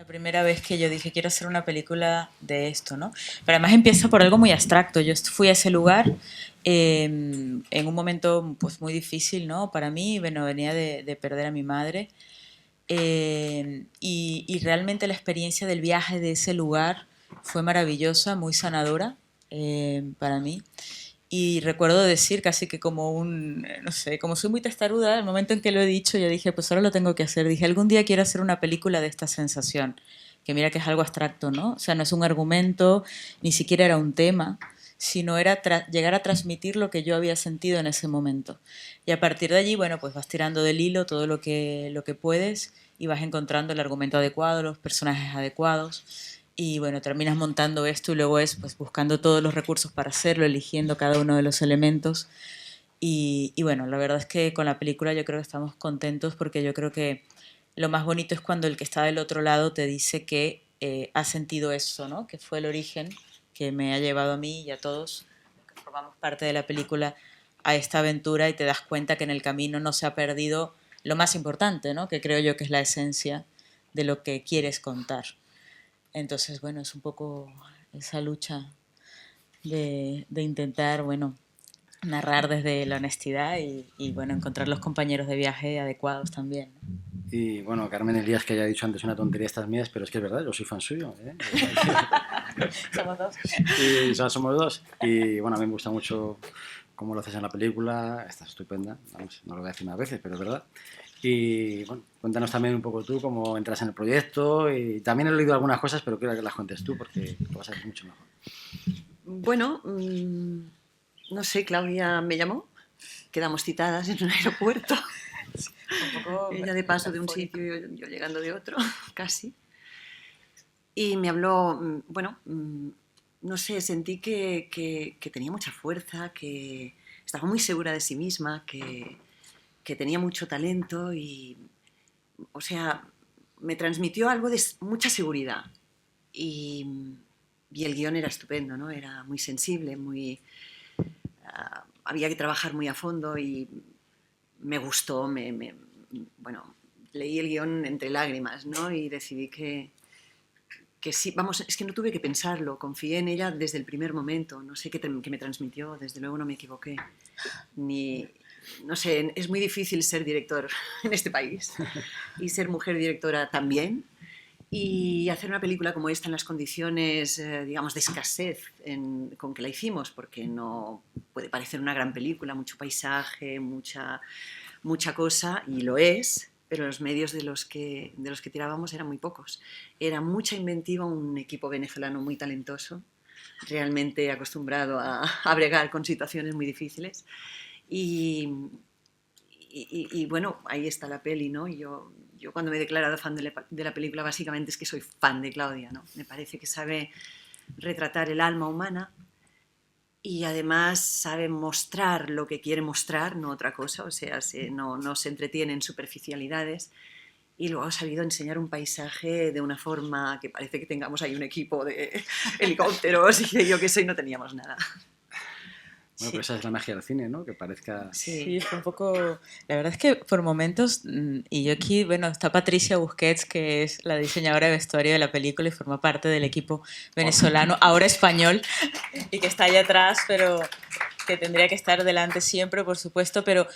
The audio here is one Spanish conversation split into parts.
La primera vez que yo dije quiero hacer una película de esto, ¿no? Pero además empieza por algo muy abstracto. Yo fui a ese lugar en un momento pues muy difícil, ¿no? Para mí, bueno, venía de perder a mi madre y realmente la experiencia del viaje de ese lugar fue maravillosa, muy sanadora para mí. Y recuerdo decir casi que como no sé, como soy muy testaruda, el momento en que lo he dicho, yo dije, pues ahora lo tengo que hacer. Dije, algún día quiero hacer una película de esta sensación, que mira que es algo abstracto, ¿no? O sea, no es un argumento, ni siquiera era un tema, sino era llegar a transmitir lo que yo había sentido en ese momento. Y a partir de allí, bueno, pues vas tirando del hilo todo lo que puedes y vas encontrando el argumento adecuado, los personajes adecuados y bueno, terminas montando esto y luego es pues buscando todos los recursos para hacerlo, eligiendo cada uno de los elementos. Y bueno, la verdad es que con la película yo creo que estamos contentos porque yo creo que lo más bonito es cuando el que está del otro lado te dice que ha sentido eso, ¿no? Que fue el origen que me ha llevado a mí y a todos los que formamos parte de la película a esta aventura y te das cuenta que en el camino no se ha perdido lo más importante, ¿no? Que creo yo que es la esencia de lo que quieres contar. Entonces, bueno, es un poco esa lucha de intentar, bueno, narrar desde la honestidad y, bueno, encontrar los compañeros de viaje adecuados también, ¿no? Y bueno, Carmen Elías, que haya dicho antes una tontería estas mías, pero es que es verdad, yo soy fan suyo, ¿eh? Somos dos. Y somos dos. Y bueno, a mí me gusta mucho cómo lo haces en la película, está estupenda, vamos, no lo voy a decir más veces, pero es verdad. Y bueno, cuéntanos también un poco tú cómo entras en el proyecto. Y también he leído algunas cosas, pero quiero que las cuentes tú porque lo vas a hacer mucho mejor. Bueno, no sé, Claudia me llamó, quedamos citadas en un aeropuerto, Un poco ella de paso de un metafórico. sitio, yo llegando de otro, casi. Y me habló, bueno, no sé, sentí que tenía mucha fuerza, que estaba muy segura de sí misma, que tenía mucho talento y, o sea, me transmitió algo de mucha seguridad. Y, y el guión era estupendo, ¿no? Era muy sensible, muy... había que trabajar muy a fondo y me gustó, bueno, leí el guión entre lágrimas, ¿no? Y decidí que sí, vamos, es que no tuve que pensarlo, confié en ella desde el primer momento, no sé qué me transmitió, desde luego no me equivoqué, ni, no sé, es muy difícil ser director en este país y ser mujer directora también, y hacer una película como esta en las condiciones, digamos, de escasez con que la hicimos, porque no puede parecer una gran película, mucho paisaje, mucha cosa, y lo es, pero los medios de los que tirábamos eran muy pocos. Era mucha inventiva, un equipo venezolano muy talentoso, realmente acostumbrado a bregar con situaciones muy difíciles. Y, y bueno, ahí está la peli, ¿no? Yo cuando me he declarado fan de la película básicamente es que soy fan de Claudia, ¿no? Me parece que sabe retratar el alma humana y además sabe mostrar lo que quiere mostrar, no otra cosa, o sea, no se entretiene en superficialidades y luego ha sabido enseñar un paisaje de una forma que parece que tengamos ahí un equipo de helicópteros y de yo qué sé, y no teníamos nada. Bueno, pues Sí, esa es la magia del cine, ¿no? Que parezca... Sí, sí, fue un poco... La verdad es que por momentos, y yo aquí, bueno, está Patricia Busquets, que es la diseñadora de vestuario de la película y forma parte del equipo venezolano, ahora español, y que está allá atrás, pero que tendría que estar delante siempre, por supuesto, pero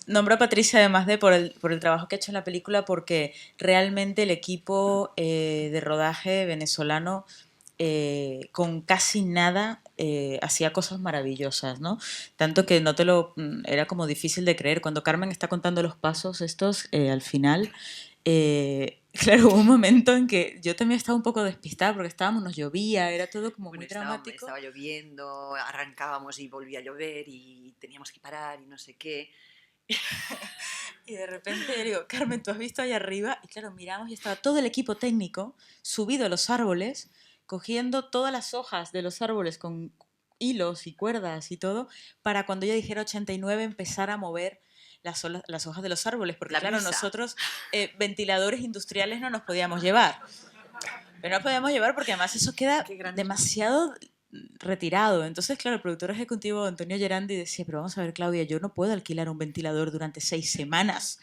nombro a Patricia además de por el trabajo que ha hecho en la película, porque realmente el equipo de rodaje venezolano con casi nada hacía cosas maravillosas, ¿no? Tanto que no te lo... era como difícil de creer. Cuando Carmen está contando los pasos estos, al final, claro, hubo un momento en que yo también estaba un poco despistada porque nos llovía, era todo como bueno, muy estaba, dramático. estaba lloviendo, arrancábamos y volvía a llover y teníamos que parar y no sé qué. Y de repente yo digo, Carmen, ¿tú has visto ahí arriba? Y claro, miramos y estaba todo el equipo técnico subido a los árboles, cogiendo todas las hojas de los árboles con hilos y cuerdas y todo, para cuando yo dijera 89 empezar a mover las hojas de los árboles, porque La claro, brisa. nosotros ventiladores industriales no nos podíamos llevar. Pero no podíamos llevar porque además eso queda Qué grandes manos. demasiado retirado. Entonces, claro, el productor ejecutivo Antonio Gerandi decía, pero vamos a ver, Claudia, yo no puedo alquilar un ventilador durante 6 semanas.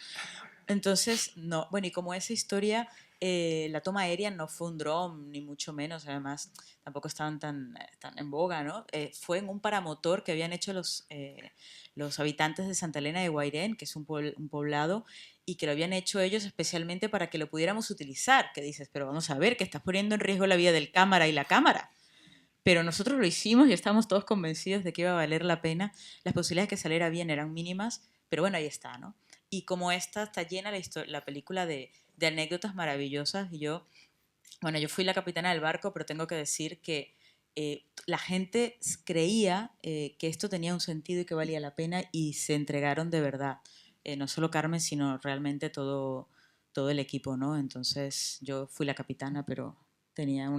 Entonces, no, bueno, y como esa historia la toma aérea no fue un dron, ni mucho menos, además tampoco estaban tan en boga, ¿no? Fue en un paramotor que habían hecho los habitantes de Santa Elena de Guairén, que es un poblado, y que lo habían hecho ellos especialmente para que lo pudiéramos utilizar. Que dices, pero vamos a ver, que estás poniendo en riesgo la vida del cámara y la cámara. Pero nosotros lo hicimos y estábamos todos convencidos de que iba a valer la pena. Las posibilidades de que saliera bien eran mínimas, pero bueno, ahí está, ¿no? Y como esta está llena la película de anécdotas maravillosas. Y yo fui la capitana del barco, pero tengo que decir que la gente creía que esto tenía un sentido y que valía la pena y se entregaron de verdad. No solo Carmen, sino realmente todo el equipo, ¿no? Entonces yo fui la capitana, pero tenía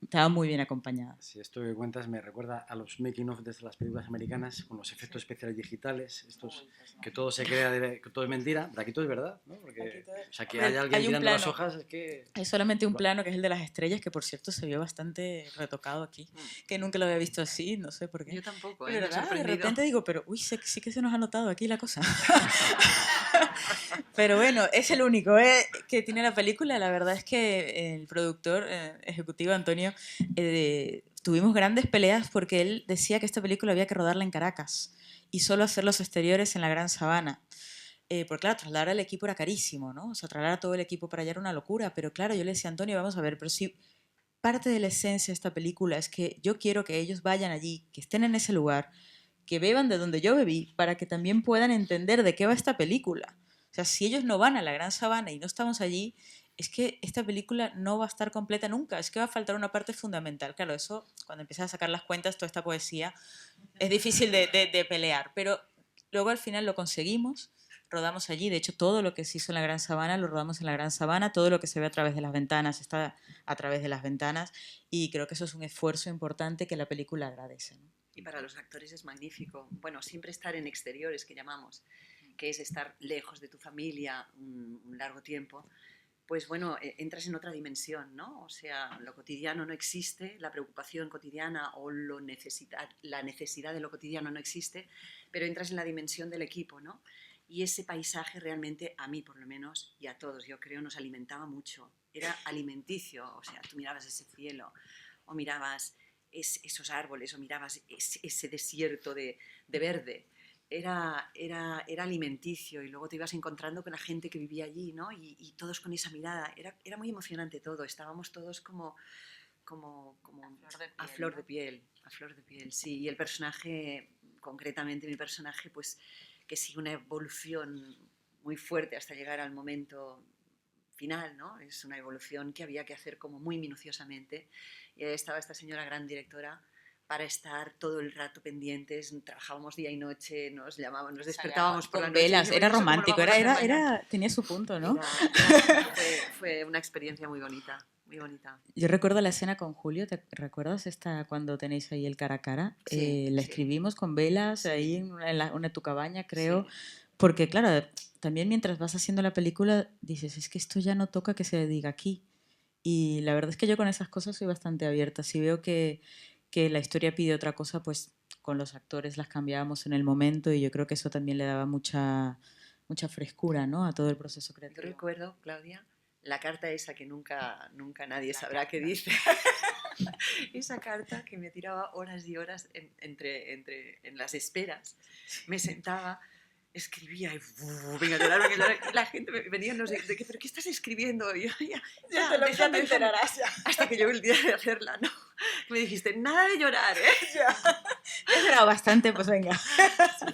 estaba muy bien acompañada. Sí, esto que cuentas me recuerda a los making of de las películas americanas con los efectos especiales digitales, estos que todo se crea, que todo es mentira, pero aquí todo es verdad, ¿no? Porque, o sea, que haya alguien tirando las hojas es que... Hay solamente un plano que es el de las estrellas, que por cierto se vio bastante retocado aquí, que nunca lo había visto así, no sé por qué. Yo tampoco, pero de repente digo, pero uy, sí que se nos ha notado aquí la cosa. Pero bueno, es el único que tiene la película. La verdad es que el productor ejecutivo Antonio, tuvimos grandes peleas porque él decía que esta película había que rodarla en Caracas y solo hacer los exteriores en la Gran Sabana. Porque claro, trasladar al equipo era carísimo, ¿no? O sea, trasladar a todo el equipo para allá era una locura. Pero claro, yo le decía a Antonio, vamos a ver, pero si parte de la esencia de esta película es que yo quiero que ellos vayan allí, que estén en ese lugar, que beban de donde yo bebí, para que también puedan entender de qué va esta película. O sea, si ellos no van a la Gran Sabana y no estamos allí, es que esta película no va a estar completa nunca, es que va a faltar una parte fundamental. Claro, eso, cuando empiezas a sacar las cuentas, toda esta poesía, es difícil de pelear, pero luego al final lo conseguimos, rodamos allí, de hecho todo lo que se hizo en la Gran Sabana lo rodamos en la Gran Sabana, todo lo que se ve a través de las ventanas está a través de las ventanas, y creo que eso es un esfuerzo importante que la película agradece, ¿no? Y para los actores es magnífico. Bueno, siempre estar en exteriores, que llamamos, que es estar lejos de tu familia un largo tiempo, pues bueno, entras en otra dimensión, ¿no? O sea, lo cotidiano no existe, la preocupación cotidiana o la necesidad de lo cotidiano no existe, pero entras en la dimensión del equipo, ¿no? Y ese paisaje realmente, a mí por lo menos, y a todos, yo creo, nos alimentaba mucho. Era alimenticio, o sea, tú mirabas ese cielo, o mirabas esos árboles, o mirabas ese desierto de verde. Era alimenticio, y luego te ibas encontrando con la gente que vivía allí, ¿no? Y todos con esa mirada. Era muy emocionante todo, estábamos todos como a flor de piel, a flor de piel, sí. Y el personaje, concretamente mi personaje, pues que sigue una evolución muy fuerte hasta llegar al momento final, ¿no? Es una evolución que había que hacer como muy minuciosamente. Y ahí estaba esta señora gran directora para estar todo el rato pendientes, trabajábamos día y noche, nos llamábamos, nos despertábamos por la noche. Velas, era romántico, tenía su punto, ¿no? Fue una experiencia muy bonita. Muy bonita. Yo recuerdo la escena con Julio, ¿te recuerdas esta cuando tenéis ahí el cara a cara? Sí, la sí. escribimos con velas Sí. ahí en tu cabaña, creo, Sí. porque claro, también mientras vas haciendo la película dices, es que esto ya no toca que se diga aquí. Y la verdad es que yo con esas cosas soy bastante abierta. Si veo que la historia pide otra cosa, pues con los actores las cambiábamos en el momento, y yo creo que eso también le daba mucha frescura, ¿no?, a todo el proceso creativo. Yo recuerdo, Claudia, la carta esa que nunca nadie sabrá qué dice. Esa carta que me tiraba horas y horas en las esperas. Me sentaba, escribía y venga, llorar, y la gente venía, no sé, ¿pero qué estás escribiendo? Y yo, ya te enterarás. Hasta que llegó el día de hacerla, ¿no? Me dijiste, nada de llorar, ¿eh? He llorado bastante, pues venga. Sí.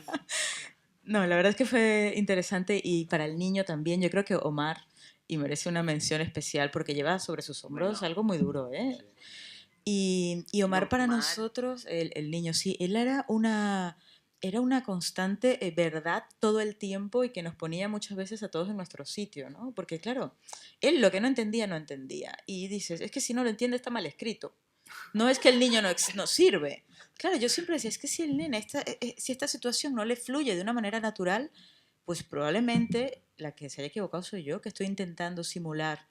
No, la verdad es que fue interesante, y para el niño también. Yo creo que Omar, y merece una mención especial porque lleva sobre sus hombros algo muy duro, ¿eh? Sí. Y Omar, para nosotros, el niño, sí, él era una constante verdad todo el tiempo, y que nos ponía muchas veces a todos en nuestro sitio, ¿no? Porque claro, él lo que no entendía. Y dices, es que si no lo entiende está mal escrito. No es que el niño no sirve. Claro, yo siempre decía, es que si el nene, si esta situación no le fluye de una manera natural, pues probablemente la que se haya equivocado soy yo, que estoy intentando simular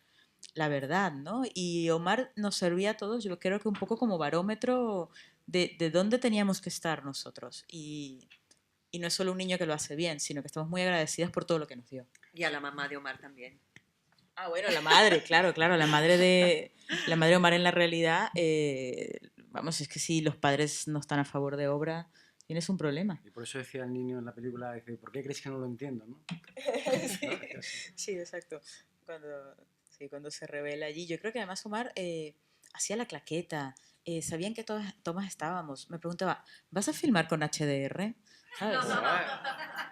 la verdad, ¿no? Y Omar nos servía a todos, yo creo que un poco como barómetro de dónde teníamos que estar nosotros. Y no es solo un niño que lo hace bien, sino que estamos muy agradecidas por todo lo que nos dio. Y a la mamá de Omar también. Ah, bueno, la madre, claro, claro, la madre de Omar en la realidad, vamos, es que si los padres no están a favor de obra, tienes un problema. Y por eso decía el niño en la película, dice, ¿por qué crees que no lo entiendo? ¿No? Sí, ¿No? Decía así. sí, exacto. Cuando, sí, cuando se revela allí. Yo creo que además Omar hacía la claqueta, sabía en qué tomas estábamos. Me preguntaba, ¿vas a filmar con HDR? ¿Sabes?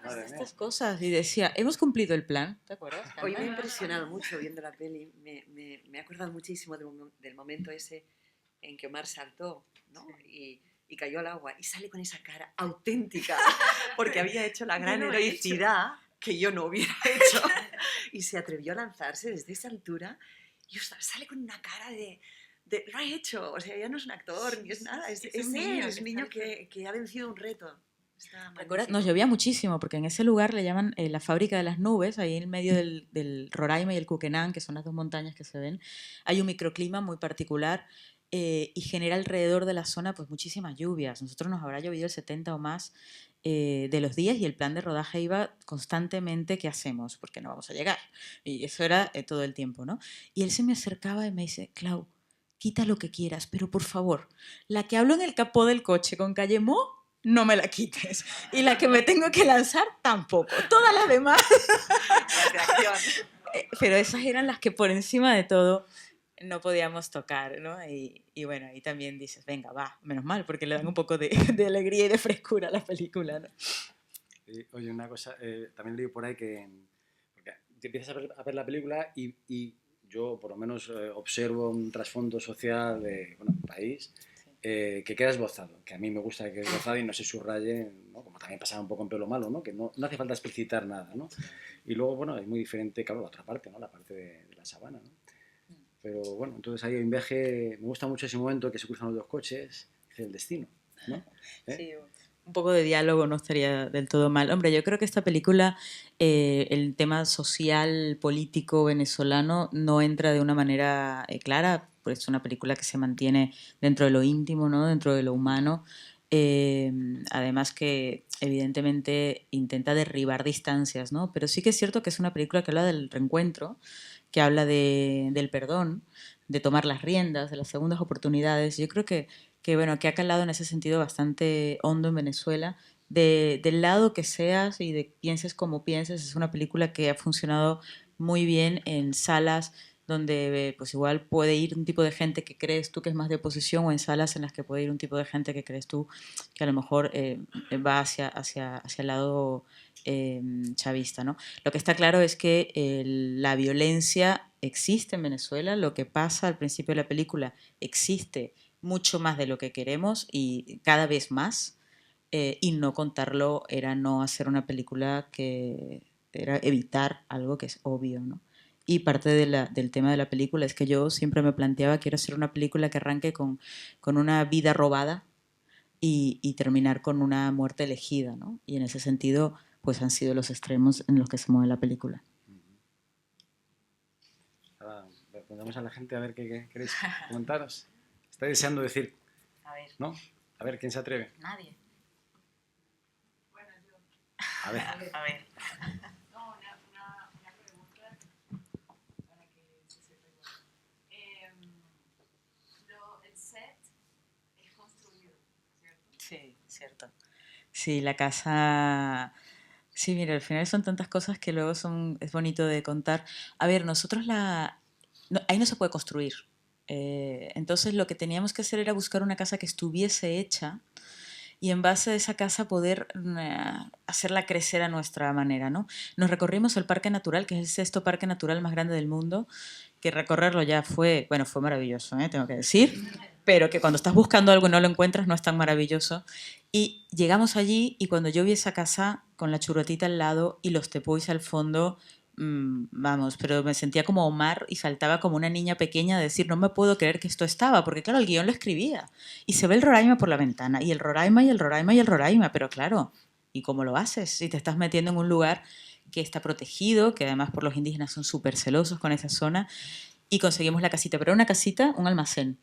Madre mía. Estas cosas. Y decía, hemos cumplido el plan. ¿Te acuerdas? Hoy me ha impresionado mucho viendo la peli. Me he acordado muchísimo del momento ese en que Omar saltó, ¿no? Y cayó al agua y sale con esa cara auténtica porque había hecho la gran heroicidad que yo no hubiera hecho y se atrevió a lanzarse desde esa altura y ostras, sale con una cara de lo ha hecho, o sea, ya no es un actor ni es nada, es él, es un niño que ha vencido un reto. ¿Recuerdas? Nos llovía muchísimo porque en ese lugar le llaman la fábrica de las nubes, ahí en medio del Roraima y el Cuquenán, que son las dos montañas que se ven. Hay un microclima muy particular y genera alrededor de la zona pues muchísimas lluvias. Nosotros nos habrá llovido el 70 o más de los días y el plan de rodaje iba constantemente, ¿qué hacemos? Porque no vamos a llegar. Y eso era todo el tiempo, ¿no? Y él se me acercaba y me dice, Clau, quita lo que quieras, pero por favor, la que hablo en el capó del coche con Cayemó, no me la quites. Y la que me tengo que lanzar, tampoco. Todas las demás. Pero esas eran las que por encima de todo no podíamos tocar, ¿no? Y bueno, ahí también dices, venga, va, menos mal, porque le dan un poco de alegría y de frescura a la película, ¿no? Oye, una cosa, también leí por ahí que porque te empiezas a ver la película y yo por lo menos observo un trasfondo social de bueno, el país que queda esbozado, que a mí me gusta que quede esbozado y no se subraye, ¿no? Como también pasaba un poco en Pelo Malo, ¿no? Que no hace falta explicitar nada, ¿no? Y luego, bueno, es muy diferente, claro, la otra parte, ¿no? La parte de la sabana, ¿no? Pero bueno, entonces ahí hay un viaje, me gusta mucho ese momento que se cruzan los dos coches, es el destino, ¿no? Sí, un poco de diálogo no estaría del todo mal. Hombre, yo creo que esta película, el tema social, político venezolano, no entra de una manera clara, pues es una película que se mantiene dentro de lo íntimo, ¿no? Dentro de lo humano. Además que evidentemente intenta derribar distancias, ¿no? Pero sí que es cierto que es una película que habla del reencuentro, que habla del perdón, de tomar las riendas, de las segundas oportunidades. Yo creo que bueno, que ha calado en ese sentido bastante hondo en Venezuela. Del lado que seas y de pienses como pienses, es una película que ha funcionado muy bien en salas donde pues igual puede ir un tipo de gente que crees tú que es más de oposición o en salas en las que puede ir un tipo de gente que crees tú que a lo mejor va hacia el lado chavista, ¿no? Lo que está claro es que la violencia existe en Venezuela, lo que pasa al principio de la película existe mucho más de lo que queremos y cada vez más, y no contarlo era no hacer una película que era evitar algo que es obvio, ¿no? Y parte del tema de la película es que yo siempre me planteaba, quiero hacer una película que arranque con una vida robada y terminar con una muerte elegida, ¿no? Y en ese sentido, pues han sido los extremos en los que se mueve la película. Ahora, preguntamos a la gente a ver qué queréis comentaros. Estáis deseando decir, A ver. ¿no? A ver, ¿quién se atreve? Nadie. Bueno, yo. A ver. A ver. No, una pregunta para que se sepa igual. El set es construido, ¿cierto? Sí, cierto. Sí, la casa... Sí, mira, al final son tantas cosas que luego es bonito de contar. A ver, nosotros ahí no se puede construir. Entonces lo que teníamos que hacer era buscar una casa que estuviese hecha y en base a esa casa poder hacerla crecer a nuestra manera, ¿no? Nos recorrimos el Parque Natural, que es el sexto parque natural más grande del mundo, que recorrerlo ya fue maravilloso, tengo que decir, pero que cuando estás buscando algo y no lo encuentras no es tan maravilloso. Y llegamos allí y cuando yo vi esa casa con la churrotita al lado y los tepois al fondo, vamos, pero me sentía como Omar y saltaba como una niña pequeña a decir, no me puedo creer que esto estaba, porque claro, el guión lo escribía y se ve el Roraima por la ventana y el Roraima y el Roraima y el Roraima, pero claro, ¿y cómo lo haces? Si te estás metiendo en un lugar que está protegido, que además por los indígenas son súper celosos con esa zona, y conseguimos la casita, pero era una casita, un almacén,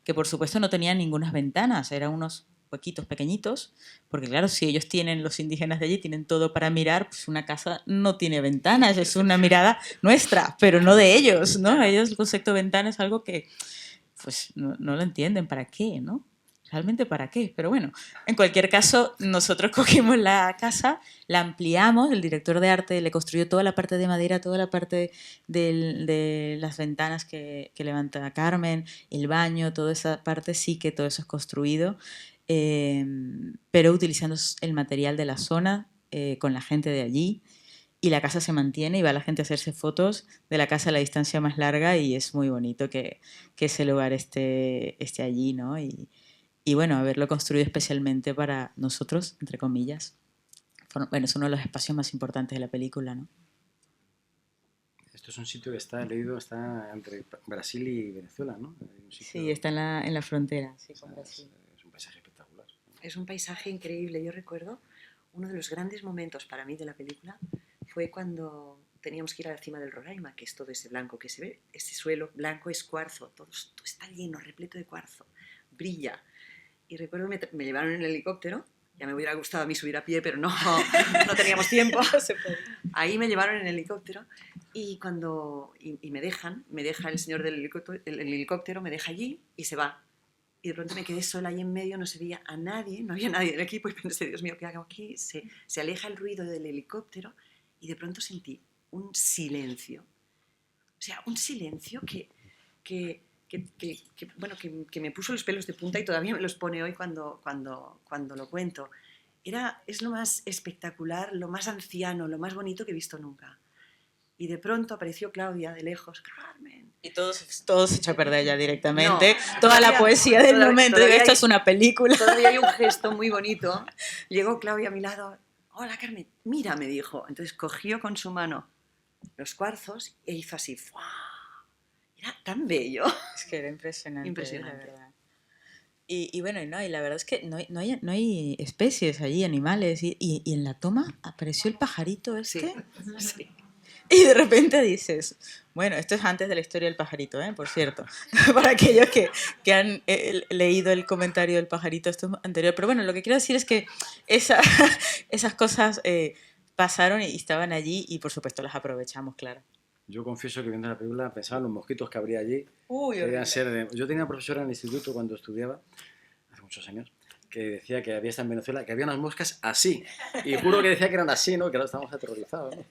que por supuesto no tenía ninguna ventanas, eran unos huequitos pequeñitos, porque claro, si ellos tienen, los indígenas de allí tienen todo para mirar, pues una casa no tiene ventanas, es una mirada nuestra, pero no de ellos, ¿no? Ellos el concepto de ventana es algo que pues no lo entienden, ¿para qué, no? ¿Realmente para qué? Pero bueno, en cualquier caso, nosotros cogimos la casa, la ampliamos, el director de arte le construyó toda la parte de madera, toda la parte de las ventanas que levanta Carmen, el baño, toda esa parte sí que todo eso es construido, pero utilizando el material de la zona, con la gente de allí, y la casa se mantiene y va la gente a hacerse fotos de la casa a la distancia más larga y es muy bonito que ese lugar esté allí, ¿no? Y bueno, haberlo construido especialmente para nosotros, entre comillas. Bueno, es uno de los espacios más importantes de la película, ¿no? Esto es un sitio que está, he leído, está entre Brasil y Venezuela, ¿no? Hay un sitio- Sí, está en la frontera, sí, o sea, con Brasil. es un paisaje espectacular. Es un paisaje increíble. Yo recuerdo uno de los grandes momentos para mí de la película fue cuando teníamos que ir a la cima del Roraima, que es todo ese blanco que se ve, ese suelo blanco es cuarzo, todo está lleno, repleto de cuarzo, brilla. Y recuerdo que me llevaron en el helicóptero, ya me hubiera gustado a mí subir a pie, pero no, no teníamos tiempo. Ahí me llevaron en el helicóptero y me deja el señor del helicóptero, el helicóptero me deja allí y se va. Y de pronto me quedé sola ahí en medio, no se veía a nadie, no había nadie del equipo y pensé, Dios mío, ¿qué hago aquí? Se aleja el ruido del helicóptero y de pronto sentí un silencio. O sea, un silencio bueno, que me puso los pelos de punta y todavía me los pone hoy cuando lo cuento. Es lo más espectacular, lo más anciano, lo más bonito que he visto nunca. Y de pronto apareció Claudia de lejos, Carmen. Y todo se echó a perder ya directamente. No, Toda la poesía del momento. Digo, esto es una película. Todavía hay un gesto muy bonito. Llegó Claudia a mi lado. Hola, Carmen. Mira, me dijo. Entonces cogió con su mano los cuarzos e hizo así. ¡Fua! Era tan bello. Es que era impresionante. Impresionante. La verdad. Y bueno, y la verdad es que no hay especies allí, animales. Y en la toma apareció el pajarito este. Sí. Y de repente dices, bueno, esto es antes de la historia del pajarito, por cierto. Para aquellos que han leído el comentario del pajarito, esto es anterior. Pero bueno, lo que quiero decir es que esas cosas pasaron y estaban allí y por supuesto las aprovechamos, claro. Yo confieso que viendo la película pensaba en los mosquitos que habría allí. Uy, Debían ser yo tenía una profesora en el instituto cuando estudiaba, hace muchos años, que decía que había esta en Venezuela, que había unas moscas así. Y juro que decía que eran así, ¿no? Que ahora estamos aterrorizados, ¿no?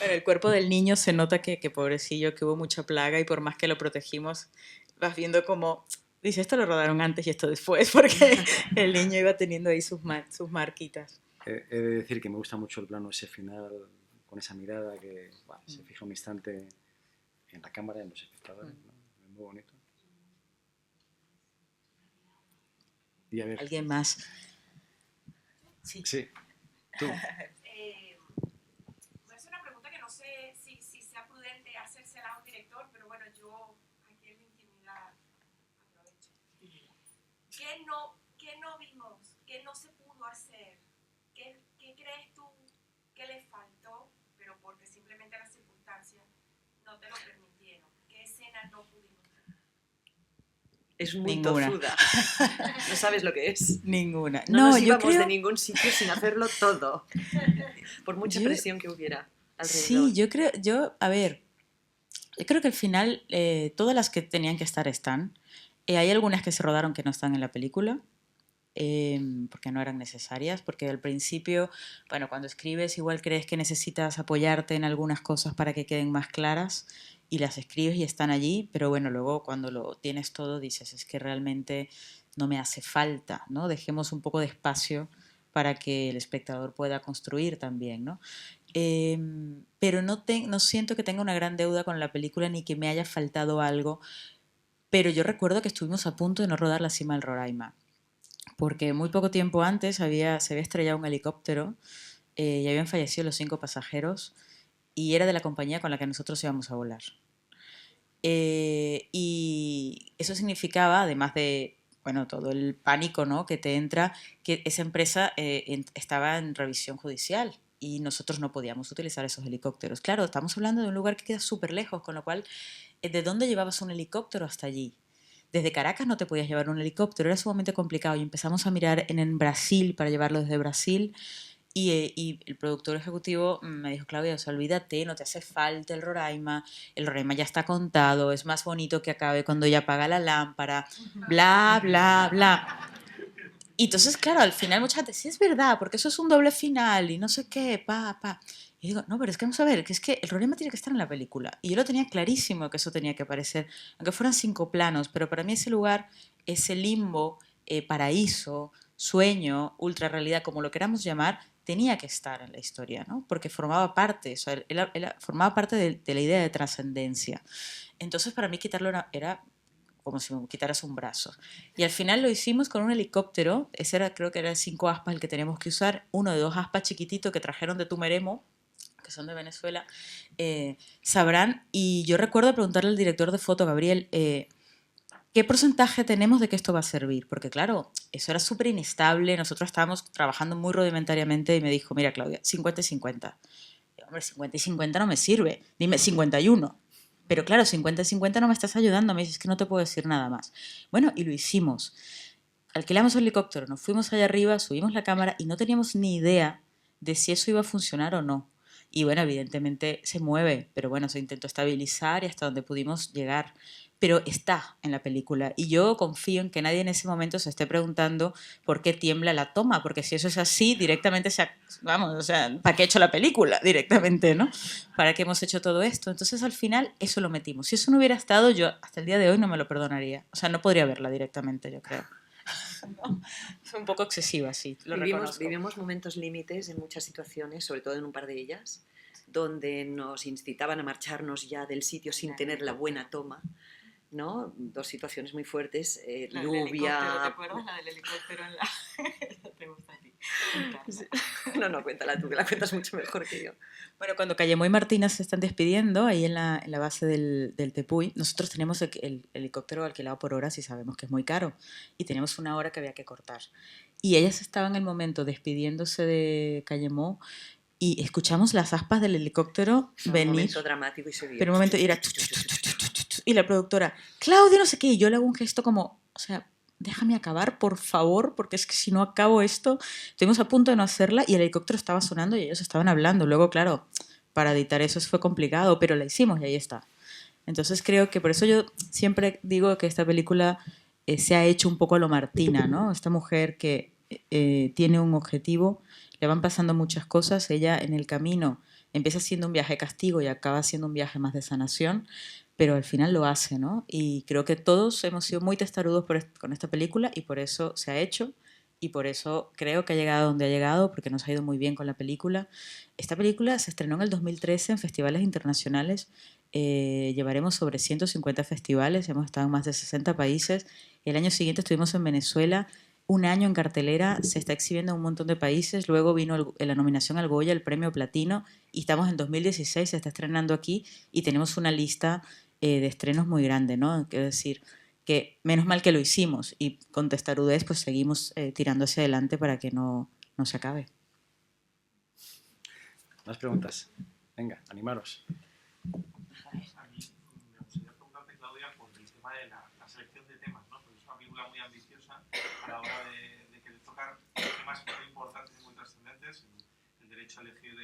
Pero el cuerpo del niño se nota que pobrecillo, que hubo mucha plaga y por más que lo protegimos, vas viendo como, dice, esto lo rodaron antes y esto después, porque el niño iba teniendo ahí sus marquitas. He de decir que me gusta mucho el plano ese final, con esa mirada que se fija un instante en la cámara, en los espectadores, ¿no? Es muy bonito. Y a ver, ¿Alguien más? sí, tú. Voy a hacer una pregunta que no sé si sea prudente hacérsela a un director, pero bueno, yo aquí en la intimidad aprovecho. ¿Qué no vimos? ¿Qué no se pudo hacer? ¿Qué crees tú que le faltó, pero porque simplemente las circunstancias no te lo permitieron? ¿Qué escenas no pudimos ver? Es muy Ninguna. tozuda. No sabes lo que es. Ninguna. No nos yo íbamos creo... de ningún sitio sin hacerlo todo. Por mucha presión que hubiera alrededor. Sí, yo creo, a ver, yo creo que al final todas las que tenían que estar están. Hay algunas que se rodaron que no están en la película, porque no eran necesarias, porque al principio, bueno, cuando escribes igual crees que necesitas apoyarte en algunas cosas para que queden más claras y las escribes y están allí, pero bueno, luego cuando lo tienes todo dices, es que realmente no me hace falta, ¿no? Dejemos un poco de espacio para que el espectador pueda construir también, ¿no? Pero no siento que tenga una gran deuda con la película ni que me haya faltado algo, pero yo recuerdo que estuvimos a punto de no rodar La cima del Roraima, porque muy poco tiempo antes se había estrellado un helicóptero y habían fallecido los 5 pasajeros y era de la compañía con la que nosotros íbamos a volar. Y eso significaba, además de bueno, todo el pánico, ¿no?, que te entra, que esa empresa estaba en revisión judicial y nosotros no podíamos utilizar esos helicópteros. Claro, estamos hablando de un lugar que queda súper lejos, con lo cual, ¿de dónde llevabas un helicóptero hasta allí? desde Caracas no te podías llevar un helicóptero, era sumamente complicado. Y empezamos a mirar en Brasil para llevarlo desde Brasil. Y el productor ejecutivo me dijo, Claudia, o sea, olvídate, no te hace falta el Roraima ya está contado, es más bonito que acabe cuando ella apaga la lámpara, bla, bla, bla. Y entonces, claro, al final mucha gente, sí es verdad, porque eso es un doble final y no sé qué, pa, pa. Y digo, no, pero es que vamos a ver, que es que el problema tiene que estar en la película. Y yo lo tenía clarísimo que eso tenía que aparecer, aunque fueran 5 planos, pero para mí ese lugar, ese limbo, paraíso, sueño, ultrarrealidad, como lo queramos llamar, tenía que estar en la historia, ¿no? Porque formaba parte, o sea, formaba parte de la idea de trascendencia. Entonces, para mí quitarlo era como si me quitaras un brazo. Y al final lo hicimos con un helicóptero, ese era, creo que era 5 aspas el que teníamos que usar, uno de 2 aspas chiquitito que trajeron de Tumeremo, que son de Venezuela, sabrán, y yo recuerdo preguntarle al director de foto, Gabriel, ¿qué porcentaje tenemos de que esto va a servir? Porque claro, eso era súper inestable, nosotros estábamos trabajando muy rudimentariamente y me dijo, mira Claudia, 50 y 50. Y, hombre, 50 y 50 no me sirve, dime 51. Pero claro, 50 y 50 no me estás ayudando, me dices que no te puedo decir nada más. Bueno, y lo hicimos. Alquilamos el helicóptero, nos fuimos allá arriba, subimos la cámara y no teníamos ni idea de si eso iba a funcionar o no. Y bueno, evidentemente se mueve, pero bueno, se intentó estabilizar y hasta donde pudimos llegar. Pero está en la película y yo confío en que nadie en ese momento se esté preguntando por qué tiembla la toma, porque si eso es así, directamente vamos, o sea, ¿para qué he hecho la película? Directamente, ¿no? ¿Para qué hemos hecho todo esto? Entonces al final eso lo metimos. Si eso no hubiera estado, yo hasta el día de hoy no me lo perdonaría. O sea, no podría verla directamente, yo creo. ¿No? Fue un poco excesiva, sí, lo reconozco. Vivimos momentos límites en muchas situaciones, sobre todo en un par de ellas, donde nos incitaban a marcharnos ya del sitio sin tener la buena toma, ¿no? 2 situaciones muy fuertes, lluvia... ¿Te acuerdas la del helicóptero en la...? ¿Te gusta a ti? No, cuéntala tú, que la cuentas mucho mejor que yo. Bueno, cuando Callemo y Martina se están despidiendo ahí en la base del Tepuy, nosotros tenemos el helicóptero alquilado por horas y sabemos que es muy caro. Y teníamos una hora que había que cortar. Y ellas estaban en el momento despidiéndose de Callemo y escuchamos las aspas del helicóptero venir. Un momento dramático y se vio. Pero un momento, y era... Y la productora, Claudia, no sé qué, y yo le hago un gesto como, o sea, déjame acabar, por favor, porque es que si no acabo esto, estuvimos a punto de no hacerla y el helicóptero estaba sonando y ellos estaban hablando. Luego, claro, para editar eso fue complicado, pero la hicimos y ahí está. Entonces creo que por eso yo siempre digo que esta película se ha hecho un poco a lo Martina, ¿no? Esta mujer que tiene un objetivo, le van pasando muchas cosas, ella en el camino empieza siendo un viaje de castigo y acaba siendo un viaje más de sanación, pero al final lo hace, ¿no? Y creo que todos hemos sido muy testarudos con esta película y por eso se ha hecho y por eso creo que ha llegado donde ha llegado, porque nos ha ido muy bien con la película. Esta película se estrenó en el 2013 en festivales internacionales, llevaremos sobre 150 festivales, hemos estado en más de 60 países, el año siguiente estuvimos en Venezuela, un año en cartelera, se está exhibiendo en un montón de países, luego vino la nominación al Goya, el premio Platino, y estamos en 2016, se está estrenando aquí y tenemos una lista de estrenos muy grande, ¿no? Quiero decir que menos mal que lo hicimos y con testarudez pues seguimos tirando hacia adelante para que no se acabe. Más preguntas. Venga, animaros. A mí me gustaría preguntarte, Claudia, por el tema de la selección de temas, ¿no? Porque es una película muy ambiciosa a la hora de querer tocar temas muy importantes y muy trascendentes, el derecho a elegir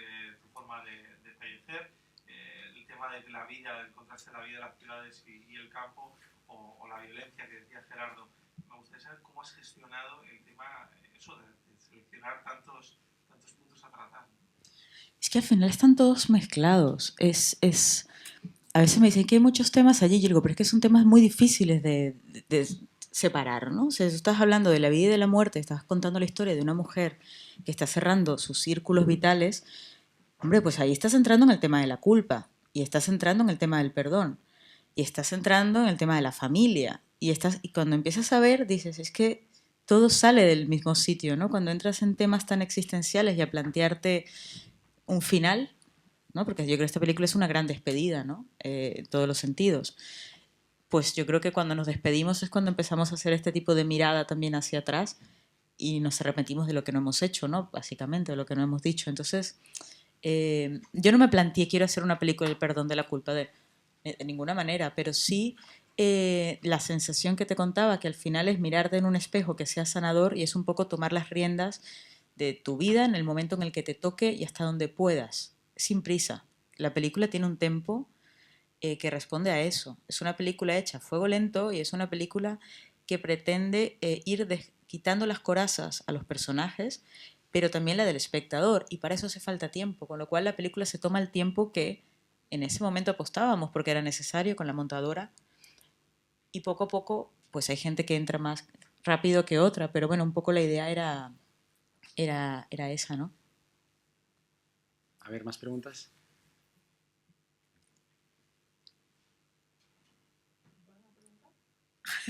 tu forma de fallecer, el tema de la vida, el contraste de la vida de las ciudades y el campo, o la violencia que decía Gerardo. Me gustaría saber cómo has gestionado el tema, eso de seleccionar tantos puntos a tratar. Es que al final están todos mezclados. A veces me dicen que hay muchos temas allí y yo digo, pero es que son temas muy difíciles de separar, ¿no? O sea, si estás hablando de la vida y de la muerte, estás contando la historia de una mujer que está cerrando sus círculos vitales, hombre, pues ahí estás entrando en el tema de la culpa y estás entrando en el tema del perdón y estás entrando en el tema de la familia y cuando empiezas a ver dices, es que todo sale del mismo sitio, ¿no? Cuando entras en temas tan existenciales y a plantearte un final, ¿no? Porque yo creo que esta película es una gran despedida, ¿no? En todos los sentidos. Pues yo creo que cuando nos despedimos es cuando empezamos a hacer este tipo de mirada también hacia atrás y nos arrepentimos de lo que no hemos hecho, ¿no? Básicamente, de lo que no hemos dicho. Entonces, yo no me planteé quiero hacer una película del perdón de la culpa de ninguna manera, pero sí la sensación que te contaba, que al final es mirarte en un espejo que sea sanador y es un poco tomar las riendas de tu vida en el momento en el que te toque y hasta donde puedas, sin prisa. La película tiene un tempo que responde a eso. Es una película hecha a fuego lento y es una película que pretende ir quitando las corazas a los personajes, pero también la del espectador, y para eso hace falta tiempo, con lo cual la película se toma el tiempo que en ese momento apostábamos porque era necesario con la montadora, y poco a poco pues hay gente que entra más rápido que otra, pero bueno, un poco la idea era esa, ¿no? A ver, ¿más preguntas?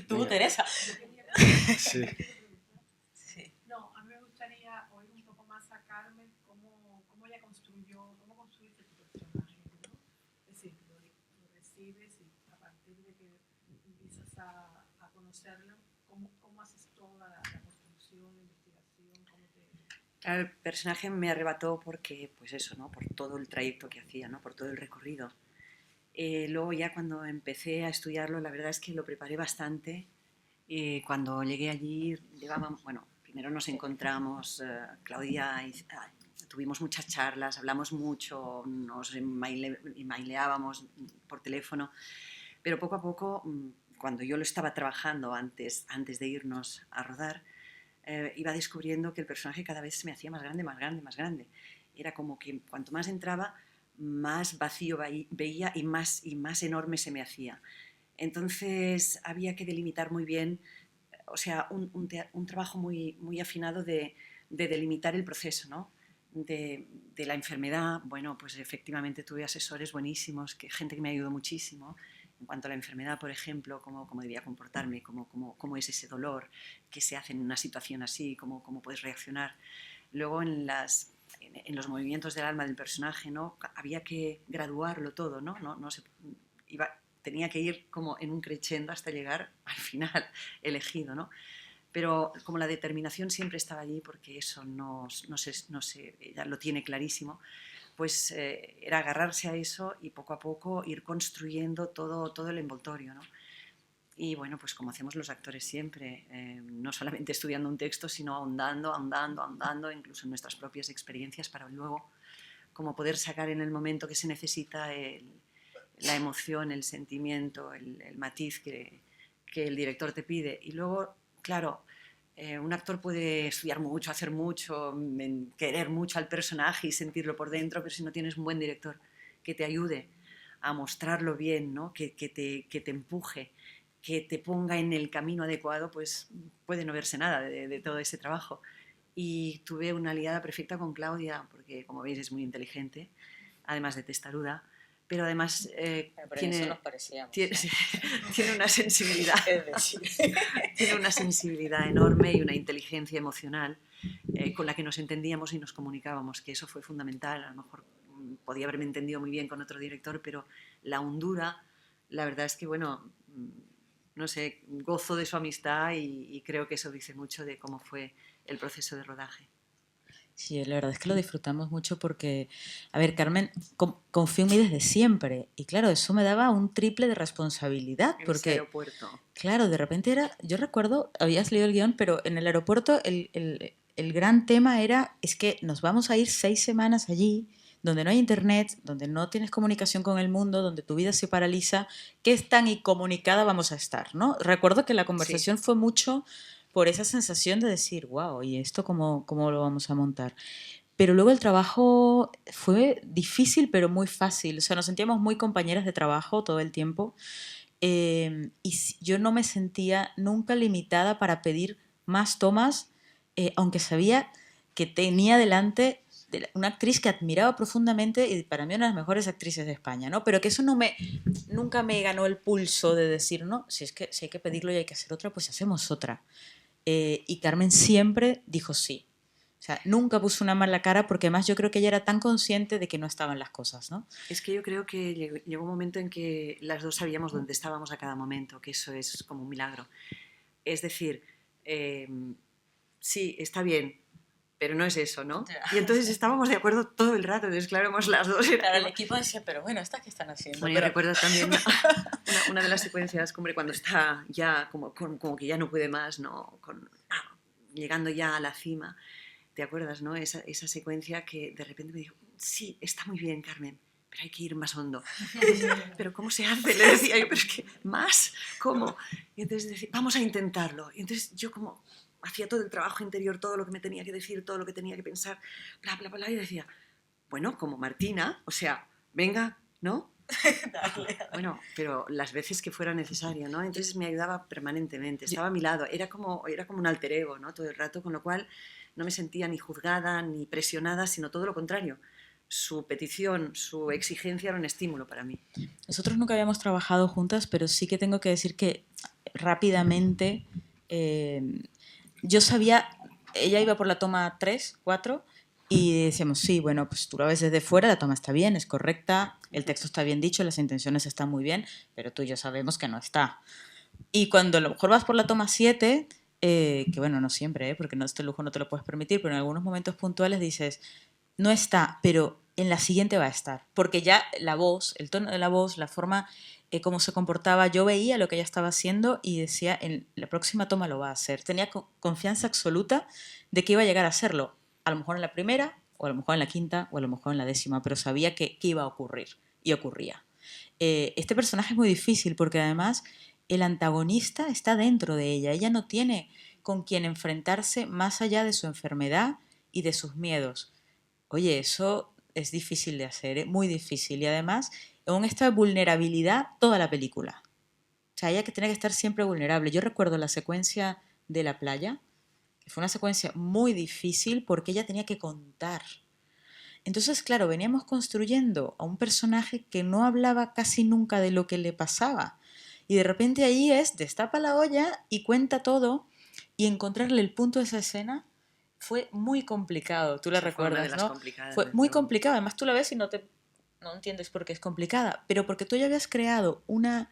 Tú, Venga. Teresa. Sí. Sí. No, a mí me gustaría oír un poco más a Carmen cómo ella construyó, cómo construiste tu personaje, ¿no? Es decir, lo recibes y a partir de que empiezas a conocerlo, cómo haces toda la construcción, la investigación, cómo te... El personaje me arrebató porque, pues eso, ¿no? Por todo el trayecto que hacía, ¿no? Por todo el recorrido. Luego ya cuando empecé a estudiarlo, la verdad es que lo preparé bastante. Cuando llegué allí, bueno, primero nos encontramos, Claudia, tuvimos muchas charlas, hablamos mucho, nos emaileábamos por teléfono, pero poco a poco, cuando yo lo estaba trabajando antes de irnos a rodar, iba descubriendo que el personaje cada vez se me hacía más grande, más grande, más grande. Era como que cuanto más entraba, más vacío veía y más enorme se me hacía. Entonces había que delimitar muy bien, o sea, un trabajo muy afinado de delimitar el proceso, ¿no? De la enfermedad. Bueno, pues efectivamente tuve asesores buenísimos, gente que me ayudó muchísimo. En cuanto a la enfermedad, por ejemplo, cómo debía comportarme, cómo es ese dolor, qué se hace en una situación así, cómo puedes reaccionar. Luego en los movimientos del alma del personaje, ¿no? Había que graduarlo todo, ¿no? No se, tenía que ir como en un crescendo hasta llegar al final elegido, ¿no? Pero como la determinación siempre estaba allí, porque eso no sé, ella lo tiene clarísimo, pues era agarrarse a eso y poco a poco ir construyendo todo el envoltorio, ¿no? Y bueno, pues como hacemos los actores siempre, no solamente estudiando un texto, sino ahondando, incluso en nuestras propias experiencias para luego como poder sacar en el momento que se necesita la emoción, el sentimiento, el matiz que el director te pide. Y luego, claro, un actor puede estudiar mucho, hacer mucho, querer mucho al personaje y sentirlo por dentro, pero si no tienes un buen director que te ayude a mostrarlo bien, ¿no? que te empuje, que te ponga en el camino adecuado, pues puede no verse nada de todo ese trabajo. Y tuve una aliada perfecta con Claudia, porque como veis es muy inteligente, además de testaruda, pero además tiene una sensibilidad, tiene una sensibilidad enorme y una inteligencia emocional con la que nos entendíamos y nos comunicábamos, que eso fue fundamental. A lo mejor podía haberme entendido muy bien con otro director, pero la hondura, la verdad es que, bueno, no sé, gozo de su amistad y creo que eso dice mucho de cómo fue el proceso de rodaje. Sí, la verdad es que lo disfrutamos mucho porque, a ver, Carmen confío en mí desde siempre y claro, eso me daba un triple de responsabilidad En ese porque, aeropuerto. claro, de repente yo recuerdo, habías leído el guión, pero en el aeropuerto el gran tema es que nos vamos a ir 6 semanas allí, donde no hay internet, donde no tienes comunicación con el mundo, donde tu vida se paraliza, ¿qué tan incomunicada vamos a estar, no? Recuerdo que la conversación fue mucho por esa sensación de decir, wow, ¿y esto cómo lo vamos a montar? Pero luego el trabajo fue difícil, pero muy fácil. O sea, nos sentíamos muy compañeras de trabajo todo el tiempo. Yo no me sentía nunca limitada para pedir más tomas, aunque sabía que tenía delante una actriz que admiraba profundamente y para mí una de las mejores actrices de España, ¿no? Pero que eso nunca me ganó el pulso de decir, no, si hay que pedirlo y hay que hacer otra, pues hacemos otra. Y Carmen siempre dijo sí. O sea, nunca puso una mala cara porque además yo creo que ella era tan consciente de que no estaban las cosas, ¿no? Es que yo creo que llegó un momento en que las dos sabíamos dónde estábamos a cada momento, que eso es como un milagro. Es decir, sí, está bien, pero no es eso, ¿no? Ya. Y entonces estábamos de acuerdo todo el rato, entonces claro, éramos las dos. Claro, el equipo decía, pero bueno, ¿estas qué están haciendo? Bueno, yo Pero- recuerdo también una de las secuencias, hombre, cuando está ya como que ya no puede más, ¿no? Llegando ya a la cima, ¿te acuerdas, no? Esa secuencia que de repente me dijo, sí, está muy bien, Carmen, pero hay que ir más hondo. ¿Pero cómo se hace? Le decía yo, pero es que, ¿más? ¿Cómo? Y entonces decía, vamos a intentarlo. Y entonces yo como hacía todo el trabajo interior, todo lo que me tenía que decir, todo lo que tenía que pensar, bla, bla, bla, y decía, bueno, como Martina, o sea, venga, ¿no? Bueno, pero las veces que fuera necesario, ¿no? Entonces me ayudaba permanentemente, estaba a mi lado, era como un alter ego, ¿no? Todo el rato, con lo cual no me sentía ni juzgada ni presionada, sino todo lo contrario. Su petición, su exigencia era un estímulo para mí. Nosotros nunca habíamos trabajado juntas, pero sí que tengo que decir que rápidamente yo sabía, ella iba por la toma 3, 4 y decíamos, sí, bueno, pues tú la ves desde fuera, la toma está bien, es correcta, el texto está bien dicho, las intenciones están muy bien, pero tú y yo sabemos que no está. Y cuando a lo mejor vas por la toma 7, que bueno, no siempre, porque no, este lujo no te lo puedes permitir, pero en algunos momentos puntuales dices, no está, pero en la siguiente va a estar. Porque ya la voz, el tono de la voz, la forma cómo se comportaba, yo veía lo que ella estaba haciendo y decía, en la próxima toma lo va a hacer. Tenía confianza absoluta de que iba a llegar a hacerlo. A lo mejor en la primera, o a lo mejor en la quinta, o a lo mejor en la 10ª, pero sabía que iba a ocurrir. Y ocurría. Este personaje es muy difícil porque además el antagonista está dentro de ella. Ella no tiene con quien enfrentarse más allá de su enfermedad y de sus miedos. Oye, eso es difícil de hacer, ¿eh? Muy difícil. Y además, en un estado de vulnerabilidad toda la película. O sea, ella que tiene que estar siempre vulnerable. Yo recuerdo la secuencia de la playa, que fue una secuencia muy difícil porque ella tenía que contar. Entonces, claro, veníamos construyendo a un personaje que no hablaba casi nunca de lo que le pasaba. Y de repente ahí es, destapa la olla y cuenta todo, y encontrarle el punto de esa escena fue muy complicado. Tú la Esa fue una de recuerdas, las ¿no? complicadas, Fue desde muy luego. complicado. Además, tú la ves y no entiendes por qué es complicada, pero porque tú ya habías creado una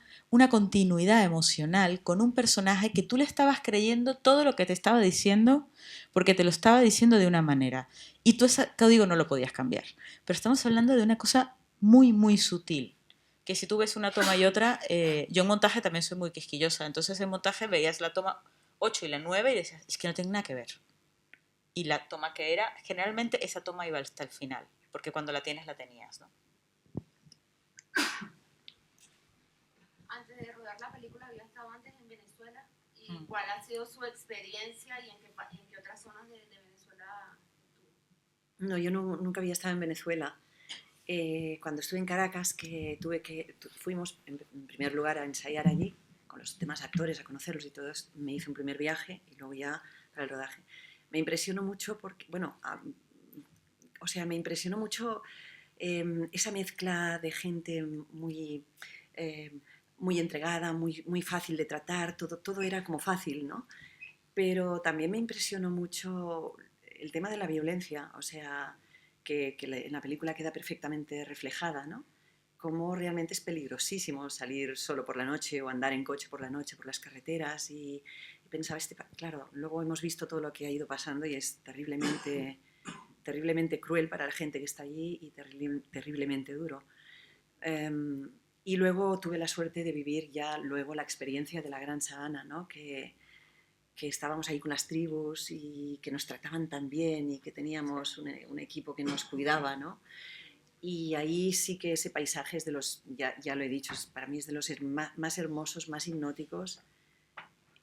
continuidad emocional con un personaje que tú le estabas creyendo todo lo que te estaba diciendo, porque te lo estaba diciendo de una manera. Y tú ese código no lo podías cambiar. Pero estamos hablando de una cosa muy, muy sutil. Que si tú ves una toma y otra, yo en montaje también soy muy quisquillosa. Entonces en montaje veías la toma 8 y la 9 y decías, es que no tiene nada que ver. Y la toma que era, generalmente esa toma iba hasta el final, porque cuando la tienes la tenías, ¿no? Antes de rodar la película había estado antes en Venezuela y cuál ha sido su experiencia y en qué otras zonas de Venezuela estuvo. No, yo nunca había estado en Venezuela. Cuando estuve en Caracas, fuimos en primer lugar a ensayar allí, con los demás actores, a conocerlos y todo, me hice un primer viaje y luego ya para el rodaje. Me impresionó mucho porque, bueno, me impresionó mucho esa mezcla de gente muy entregada, muy fácil de tratar, todo era como fácil, ¿no? Pero también me impresionó mucho el tema de la violencia, o sea, que en la película queda perfectamente reflejada, ¿no? Cómo realmente es peligrosísimo salir solo por la noche o andar en coche por la noche por las carreteras y pensaba, claro, luego hemos visto todo lo que ha ido pasando y es terriblemente cruel para la gente que está allí y terriblemente duro. Y luego tuve la suerte de vivir ya luego la experiencia de la Gran Sabana, ¿no? Que estábamos ahí con las tribus y que nos trataban tan bien y que teníamos un equipo que nos cuidaba, ¿no? Y ahí sí que ese paisaje es de los, ya lo he dicho, para mí es de los más hermosos, más hipnóticos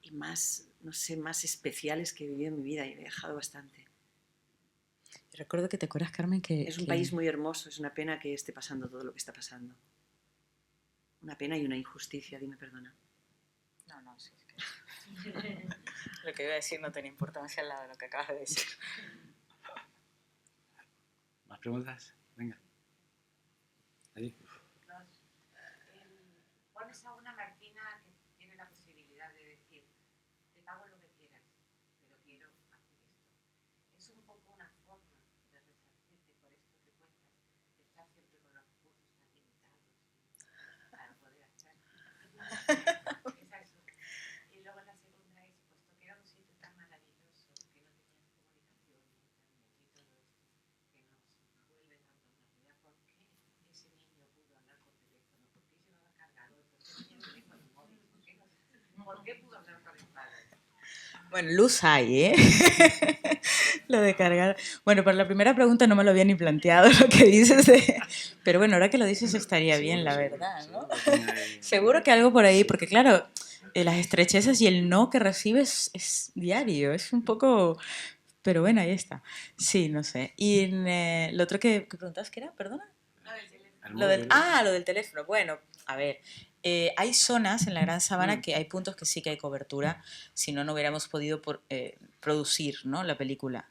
y más, no sé, más especiales que he vivido en mi vida y he viajado bastante. Recuerdo que te acuerdas, Carmen, Es un país muy hermoso, es una pena que esté pasando todo lo que está pasando. Una pena y una injusticia, dime perdona. No, sí, es que... Lo que iba a decir no tenía importancia al lado de lo que acabas de decir. ¿Más preguntas? Venga. Ahí. Pones a una Martina que tiene la posibilidad de decir, te pago lo que quieras, pero quiero hacer esto. Es un poco una forma de resarcirte por esto que cuentas, de estar siempre con los recursos tan limitados para poder hacer. Esa es una. Y luego la segunda es, puesto que era un sitio tan maravilloso, que no tenías comunicación, ¿Por qué pudo ser tan inflado? Bueno, luz hay, ¿eh? Lo de cargar. Bueno, para la primera pregunta no me lo había ni planteado lo que dices de... Pero bueno, ahora que lo dices estaría bien, la verdad, ¿no? Seguro que algo por ahí, porque claro, las estrechezas y el no que recibes es diario, es un poco... Pero bueno, ahí está. Sí, no sé. Y lo otro que preguntabas, ¿qué era? ¿Perdona? Lo del teléfono. Bueno, a ver, hay zonas en la Gran Sabana que hay puntos que sí que hay cobertura, si no, no hubiéramos podido producir, ¿no?, la película.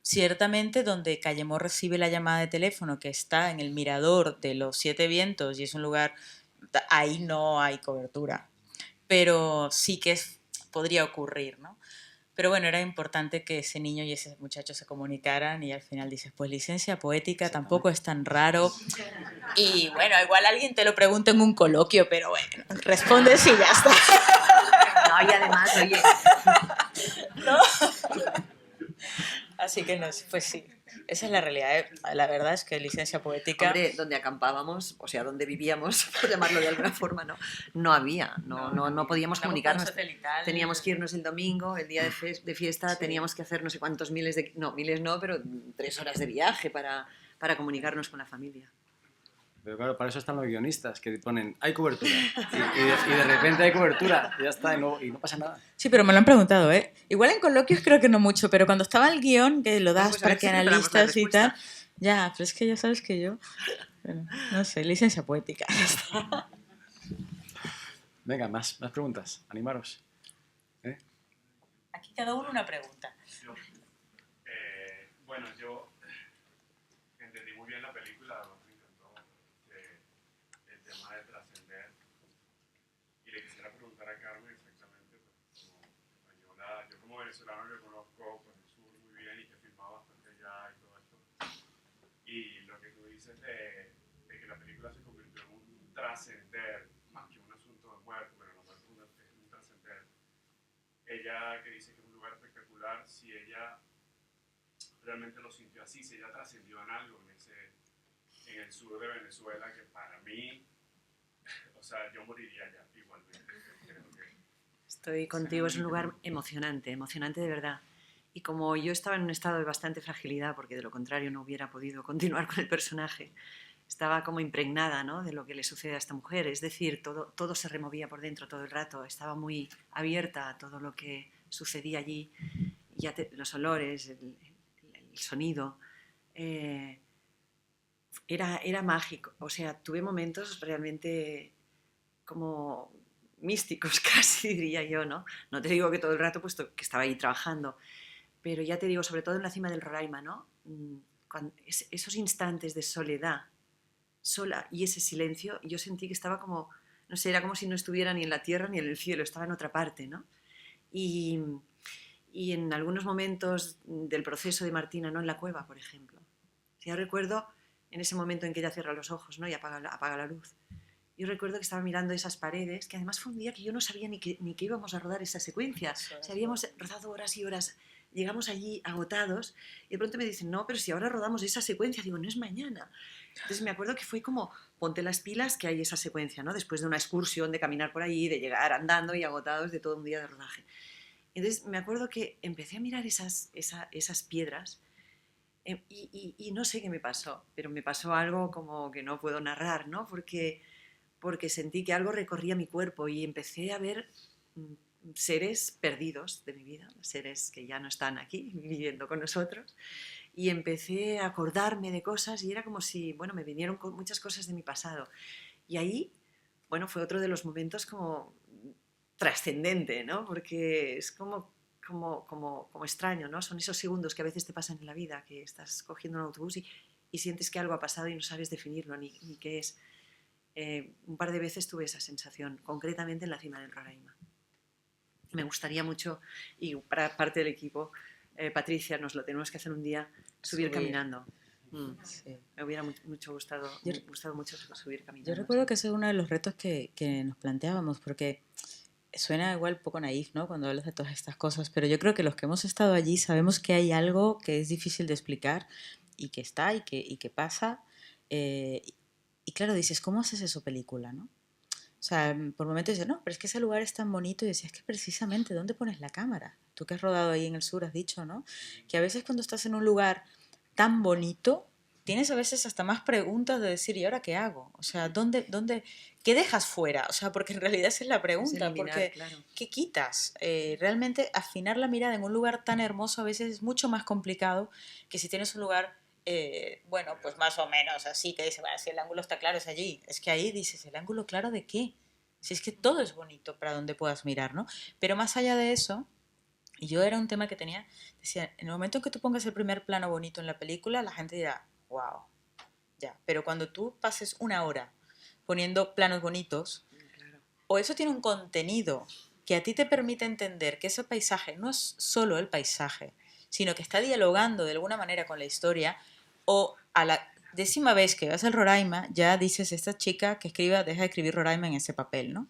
Ciertamente donde Callemó recibe la llamada de teléfono, que está en el mirador de los Siete Vientos y es un lugar, ahí no hay cobertura, pero sí que podría ocurrir, ¿no? Pero bueno, era importante que ese niño y ese muchacho se comunicaran y al final dices, pues licencia poética tampoco es tan raro. Y bueno, igual alguien te lo pregunta en un coloquio, pero bueno, respondes y ya está. No, y además, oye, ¿No? Así que no, pues sí, esa es la realidad, ¿eh? La verdad es que licencia poética... hombre, donde acampábamos, o sea, donde vivíamos, por llamarlo de alguna forma, no había, no podíamos comunicarnos. Teníamos que irnos el domingo, el día de fiesta, sí. Teníamos que hacer no sé cuántos miles no, pero 3 horas de viaje para comunicarnos con la familia. Pero claro, para eso están los guionistas, que ponen, hay cobertura, y de repente hay cobertura, y ya está, y no pasa nada. Sí, pero me lo han preguntado, ¿eh? Igual en coloquios creo que no mucho, pero cuando estaba el guión, que lo das pues para que analistas y tal, ya, pero es que ya sabes que yo, bueno, no sé, licencia poética. Venga, más preguntas, animaros. Aquí cada uno una pregunta. Bueno, yo entendí muy bien la película, me encantó el tema de trascender. Y le quisiera preguntar a Carmen exactamente, pues, como española, yo como venezolano que conozco pues, el sur muy bien y que he filmado bastante allá y todo esto. Y lo que tú dices de que la película se convirtió en un trascender, más que un asunto de muerte, pero la muerte es un trascender. Ella que dice que es un lugar espectacular, si ella realmente lo sintió así, si ella trascendió en algo en el sur de Venezuela, que para mí, o sea, yo moriría allá igualmente. Estoy contigo, es un lugar emocionante de verdad. Y como yo estaba en un estado de bastante fragilidad, porque de lo contrario no hubiera podido continuar con el personaje, estaba como impregnada, ¿no?, de lo que le sucede a esta mujer. Es decir, todo se removía por dentro todo el rato, estaba muy abierta a todo lo que sucedía allí, los olores, el sonido. Era mágico, o sea, tuve momentos realmente como místicos casi, diría yo, ¿no? No te digo que todo el rato, puesto que estaba ahí trabajando, pero ya te digo, sobre todo en la cima del Roraima, ¿no? Esos instantes de soledad, sola, y ese silencio, yo sentí que estaba como, no sé, era como si no estuviera ni en la tierra ni en el cielo, estaba en otra parte, ¿no? Y en algunos momentos del proceso de Martina, ¿no?, en la cueva, por ejemplo. Yo recuerdo en ese momento en que ella cierra los ojos, ¿no?, y apaga la luz. Yo recuerdo que estaba mirando esas paredes, que además fue un día que yo no sabía ni que íbamos a rodar esa secuencia. O sea, habíamos rodado horas y horas, llegamos allí agotados, y de pronto me dicen, no, pero si ahora rodamos esa secuencia, digo, no es mañana. Entonces me acuerdo que fue como, ponte las pilas, que hay esa secuencia, ¿no?, después de una excursión, de caminar por allí, de llegar andando y agotados de todo un día de rodaje. Entonces me acuerdo que empecé a mirar esas piedras y no sé qué me pasó, pero me pasó algo como que no puedo narrar, ¿no?, porque sentí que algo recorría mi cuerpo y empecé a ver seres perdidos de mi vida, seres que ya no están aquí viviendo con nosotros, y empecé a acordarme de cosas y era como si, bueno, me vinieron muchas cosas de mi pasado. Y ahí, bueno, fue otro de los momentos como trascendente, ¿no?, porque es como extraño, ¿no? Son esos segundos que a veces te pasan en la vida, que estás cogiendo un autobús y sientes que algo ha pasado y no sabes definirlo ni qué es. Un par de veces tuve esa sensación, concretamente en la cima del Roraima. Me gustaría mucho, y para parte del equipo, Patricia, nos lo tenemos que hacer un día, subir caminando. Sí. Me hubiera gustado mucho subir caminando. Yo recuerdo que ese es uno de los retos que nos planteábamos, porque suena igual poco naif, ¿no?, cuando hablas de todas estas cosas, pero yo creo que los que hemos estado allí sabemos que hay algo que es difícil de explicar y que está y que pasa. Y claro, dices, ¿cómo haces eso película, no? sea, por momentos dices, no, pero es que ese lugar es tan bonito y decías, es que precisamente, ¿dónde pones la cámara? Tú que has rodado ahí en el sur has dicho, ¿no? Que a veces cuando estás en un lugar tan bonito, tienes a veces hasta más preguntas de decir, ¿y ahora qué hago? O sea, qué dejas fuera? O sea, porque en realidad esa es la Es pregunta, eliminar, porque claro. ¿qué quitas? Realmente afinar la mirada en un lugar tan hermoso a veces es mucho más complicado que si tienes un lugar, bueno, pues más o menos así, que dices, bueno, si el ángulo está claro es allí. Es que ahí dices, ¿el ángulo claro de qué? Si es que todo es bonito para donde puedas mirar, ¿no? Pero más allá de eso, y yo era un tema que tenía, decía, en el momento en que tú pongas el primer plano bonito en la película, la gente dirá, wow, ya. Pero cuando tú pases una hora poniendo planos bonitos, Claro. o eso tiene un contenido que a ti te permite entender que ese paisaje no es solo el paisaje, sino que está dialogando de alguna manera con la historia, o a la 10ª vez que vas al Roraima ya dices, esta chica que escriba, deja de escribir Roraima en ese papel, ¿no?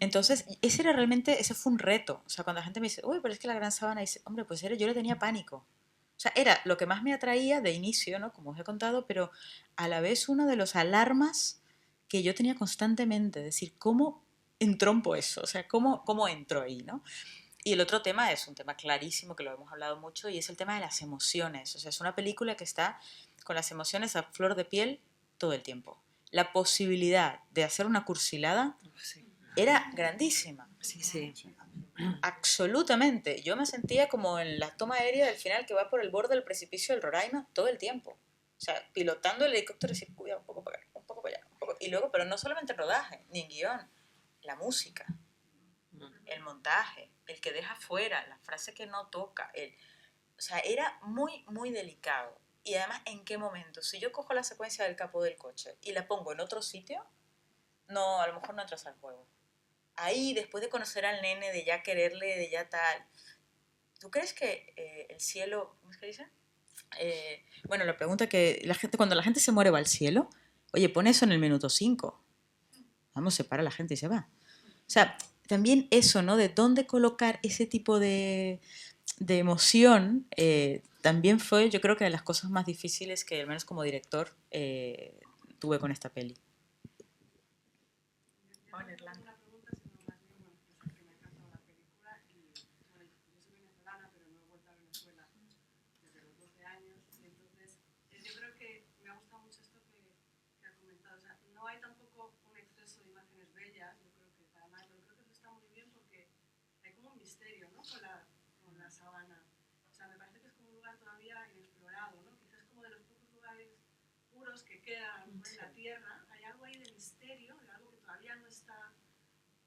Entonces, ese fue un reto. O sea, cuando la gente me dice, uy, pero es que la Gran Sabana, dice, hombre, pues yo le tenía pánico. O sea, era lo que más me atraía de inicio, ¿no? Como os he contado, pero a la vez uno de los alarmas que yo tenía constantemente, es decir, ¿cómo entrompo eso? O sea, ¿cómo entro ahí, ¿no? Y el otro tema es un tema clarísimo que lo hemos hablado mucho y es el tema de las emociones. O sea, es una película que está con las emociones a flor de piel todo el tiempo. La posibilidad de hacer una cursilada Sí, era grandísima. sí, sí. Absolutamente. Yo me sentía como en la toma aérea del final que va por el borde del precipicio del Roraima todo el tiempo. O sea, pilotando el helicóptero y decir, cuidado, un poco para acá, un poco para allá, un poco. Y luego, pero no solamente el rodaje, ni en guión, la música, el montaje, el que deja fuera, la frase que no toca, o sea, era muy, muy delicado. Y además, ¿en qué momento? Si yo cojo la secuencia del capó del coche y la pongo en otro sitio, no, a lo mejor no entras al juego. Ahí, después de conocer al nene, de ya quererle, de ya tal, ¿tú crees que el cielo, ¿cómo es que dice? Bueno, la pregunta que la gente, cuando la gente se muere va al cielo, oye, pone eso en el minuto 5. Vamos, se para la gente y se va. O sea, también eso, ¿no? De dónde colocar ese tipo de emoción, también fue, yo creo que de las cosas más difíciles que, al menos como director, tuve con esta peli. Oh, en Irlanda. Una pregunta, sino más bien, bueno, pues que me ha encantado la película y, bueno, yo soy venezolana, pero no he vuelto a Venezuela desde los 12 años y entonces yo creo que me ha gustado mucho esto que ha comentado. O sea, no hay tampoco un exceso de imágenes bellas, yo creo que para nada, pero creo que eso está muy bien porque hay como un misterio, ¿no? Con la sabana. O sea, me parece que es como un lugar todavía inexplorado, ¿no? Quizás como de los pocos lugares puros que quedan en la tierra. Hay algo ahí de misterio, de algo que todavía no está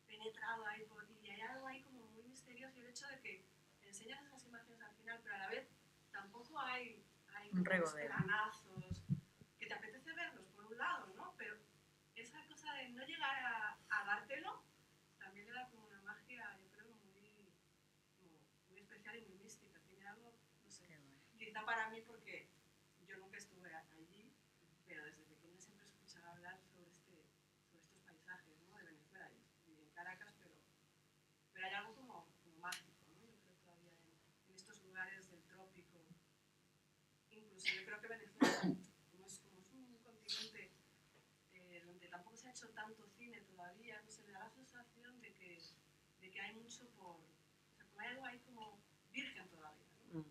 penetrado ahí y hay algo ahí como muy misterioso y el hecho de que enseñan esas imágenes al final, pero a la vez tampoco hay Un regodeo. planazos que te apetece verlos por un lado, ¿no? Pero esa cosa de no llegar a dártelo también le da como una magia, yo creo, muy especial y muy mística. Tiene algo, no sé, quizá para mí porque yo nunca estuve allí, pero desde pequeña siempre escuchaba hablar sobre estos paisajes, ¿no? De Venezuela. Yo viví en Caracas, pero hay algo como mágico, ¿no? Yo creo todavía en estos lugares del trópico. Incluso yo creo que Venezuela, como es un continente donde tampoco se ha hecho tanto cine todavía, no se le da la sensación de que hay mucho por... O sea, como hay algo ahí como virgen todavía, ¿no? No